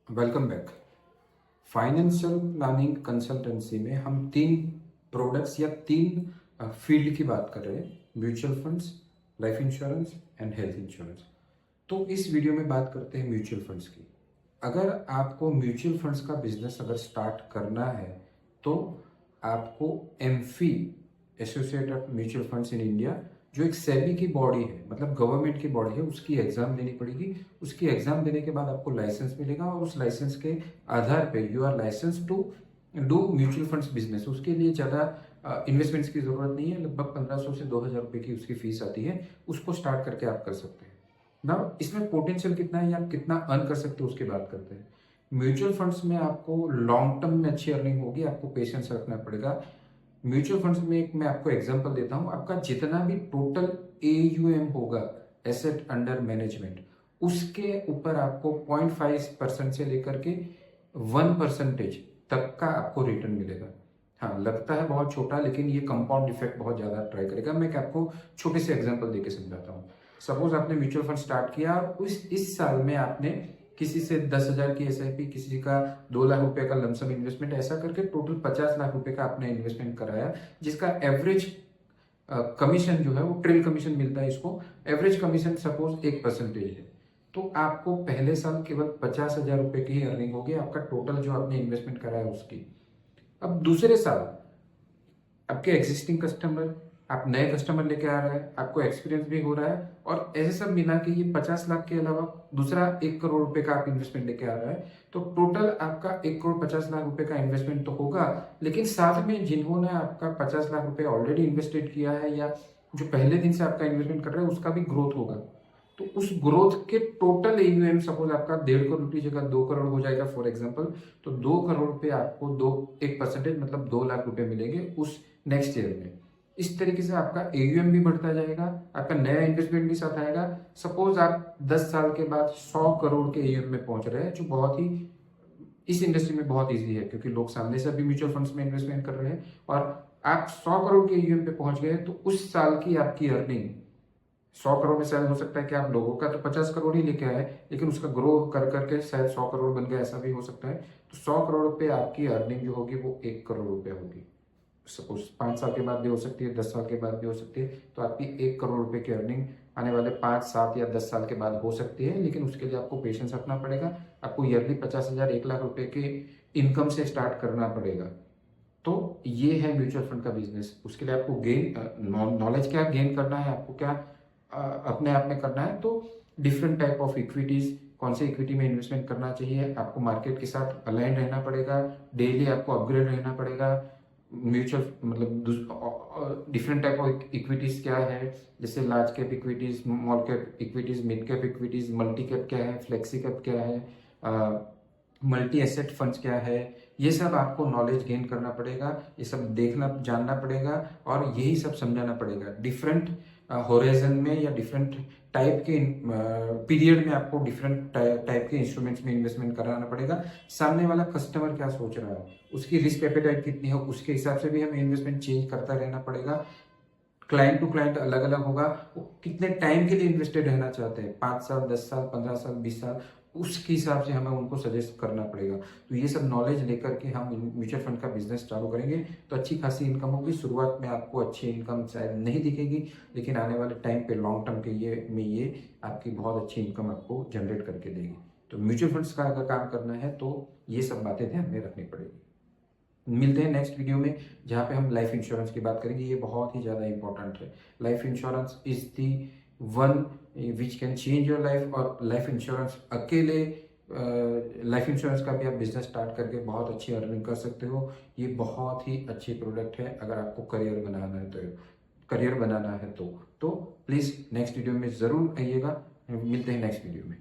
Welcome back. Financial planning consultancy में हम तीन प्रोडक्ट्स या तीन फील्ड की बात कर रहे हैं। Mutual funds, life insurance and health insurance. तो इस वीडियो में बात करते हैं म्यूचुअल फंड्स की। अगर आपको म्यूचुअल फंड्स का बिजनेस अगर स्टार्ट करना है तो आपको AMFI, associate of mutual funds in India, जो एक सेबी की बॉडी है, मतलब गवर्नमेंट की बॉडी है, उसकी एग्जाम देनी पड़ेगी। उसकी एग्जाम देने के बाद आपको लाइसेंस मिलेगा और उस लाइसेंस के आधार पे you are licence to do mutual funds business. उसके लिए ज़्यादा इन्वेस्टमेंट्स की जरूरत नहीं है। लगभग 1500 से 2000 रुपये की उसकी फीस आती है। उसको स्टार्ट करके आप कर सकते हैं ना। इसमें पोटेंशियल कितना है या आप कितना अर्न कर सकते हो उसकी बात करते हैं। म्यूचुअल फंड्स में आपको लॉन्ग टर्म में अच्छी अर्निंग होगी, आपको पेशेंस रखना पड़ेगा। म्यूचुअल फंड्स में एक मैं आपको एग्जांपल देता हूं। आपका जितना भी टोटल एयूएम होगा, एसेट अंडर मैनेजमेंट, उसके ऊपर आपको 0.5% से लेकर के 1% तक का आपको रिटर्न मिलेगा। हाँ, लगता है बहुत छोटा, लेकिन ये कंपाउंड इफेक्ट बहुत ज्यादा ट्राई करेगा। मैं आपको छोटे से एग्जांपल देके समझाता हूँ। सपोज आपने म्यूचुअल फंड स्टार्ट किया और इस साल में आपने किसी से 10,000 की एसआईपी, किसी का 2 लाख रुपए का लमसम इन्वेस्टमेंट, ऐसा करके टोटल 50 लाख रुपए का आपने इन्वेस्टमेंट कराया, जिसका एवरेज कमीशन जो है वो ट्रेल कमीशन मिलता है। इसको एवरेज कमीशन सपोज 1% है, तो आपको पहले साल केवल 50,000 रुपए की ही अर्निंग होगी, आपका टोटल जो आपने इन्वेस्टमेंट कराया उसकी। अब दूसरे साल आपके एग्जिस्टिंग कस्टमर, आप नए कस्टमर लेके आ रहे हैं, आपको एक्सपीरियंस भी हो रहा है, और ऐसे सब मिला के ये 50 लाख के अलावा दूसरा 1 करोड़ रुपए का आप इन्वेस्टमेंट लेके आ रहा है। तो टोटल आपका 1 करोड़ 50 लाख रुपए का इन्वेस्टमेंट तो होगा, लेकिन साथ में जिन्होंने आपका 50 लाख रुपए ऑलरेडी इन्वेस्टेड किया है या जो पहले दिन से आपका इन्वेस्टमेंट कर रहे हैं, उसका भी ग्रोथ होगा। तो उस ग्रोथ के टोटल एयूएम सपोज आपका 1.5 करोड़ की जगह 2 करोड़ हो जाएगा फॉर एग्जांपल, तो 2 करोड़ पे आपको 1% मतलब 2 लाख रुपए मिलेंगे उस नेक्स्ट ईयर में। इस तरीके से आपका एयूएम भी बढ़ता जाएगा, आपका नया इन्वेस्टमेंट भी साथ आएगा। सपोज आप 10 साल के बाद 100 करोड़ के एयूएम में पहुंच रहे हैं, जो बहुत ही इस इंडस्ट्री में बहुत ईजी है, क्योंकि लोग सामने से अभी म्यूचुअल फंड्स में इन्वेस्टमेंट कर रहे हैं, और आप 100 करोड़ के एयूएम पे पहुंच गए, तो उस साल की आपकी अर्निंग 100 करोड़ में शायद हो सकता है कि आप लोगों का तो 50 करोड़ ही लेके आए, लेकिन उसका ग्रो कर करके शायद 100 करोड़ बन गया, ऐसा भी हो सकता है। तो 100 करोड़ पे आपकी अर्निंग जो होगी वो 1 करोड़ रुपए होगी। सपोज 5 साल के बाद भी हो सकती है, 10 साल के बाद भी हो सकती है। तो आपकी 1 करोड़ रुपए की अर्निंग आने वाले 5, 7 या 10 साल के बाद हो सकती है, लेकिन उसके लिए आपको पेशेंस रखना पड़ेगा। आपको ईयरली 50,000, 1 लाख रुपए के इनकम से स्टार्ट करना पड़ेगा। तो ये है म्यूचुअल फंड का बिजनेस। उसके लिए आपको गेन नॉलेज क्या गेन करना है, आपको क्या अपने आप में करना है। तो डिफरेंट टाइप ऑफ इक्विटीज, कौन से इक्विटी में इन्वेस्टमेंट करना चाहिए, आपको मार्केट के साथ अलाइन रहना पड़ेगा, डेली आपको अपग्रेड रहना पड़ेगा। म्यूचुअल मतलब डिफरेंट टाइप ऑफ इक्विटीज क्या है, जैसे large cap equities, small cap equities, mid cap equities, multi cap क्या है, फ्लेक्सी कैप क्या है, मल्टी एसेट फंड्स क्या है, ये सब आपको नॉलेज गेन करना पड़ेगा। ये सब देखना जानना पड़ेगा और यही सब समझाना पड़ेगा। डिफरेंट होराइजन में या डिफरेंट टाइप के पीरियड में आपको डिफरेंट टाइप के इंस्ट्रूमेंट्स में इन्वेस्टमेंट कराना पड़ेगा। सामने वाला कस्टमर क्या सोच रहा है, उसकी रिस्क एपेटाइट कितनी है, उसके हिसाब से भी हमें इन्वेस्टमेंट चेंज करता रहना पड़ेगा। क्लाइंट टू क्लाइंट अलग अलग होगा, वो कितने टाइम के लिए इन्वेस्टेड रहना चाहते हैं, 5 साल, 10 साल, 15 साल, 20 साल, उसके हिसाब से हमें उनको सजेस्ट करना पड़ेगा। तो ये सब नॉलेज लेकर के हम म्यूचुअल फंड का बिजनेस चालू करेंगे तो अच्छी खासी इनकम होगी। शुरुआत में आपको अच्छी इनकम शायद नहीं दिखेगी, लेकिन आने वाले टाइम पे लॉन्ग टर्म के ये आपकी बहुत अच्छी इनकम आपको जनरेट करके देगी। तो म्यूचुअल फंड्स का अगर काम करना है तो ये सब बातें ध्यान में रखनी पड़ेगी। मिलते हैं नेक्स्ट वीडियो में, जहाँ पे हम लाइफ इंश्योरेंस की बात करेंगे। ये बहुत ही ज़्यादा इंपॉर्टेंट है। Life insurance is the one which can change your life. और लाइफ इंश्योरेंस अकेले लाइफ इंश्योरेंस का भी आप बिजनेस स्टार्ट करके बहुत अच्छी अर्निंग कर सकते हो। ये बहुत ही अच्छी प्रोडक्ट है अगर आपको करियर बनाना है तो प्लीज़ नेक्स्ट वीडियो में ज़रूर आइएगा। मिलते हैं नेक्स्ट वीडियो में।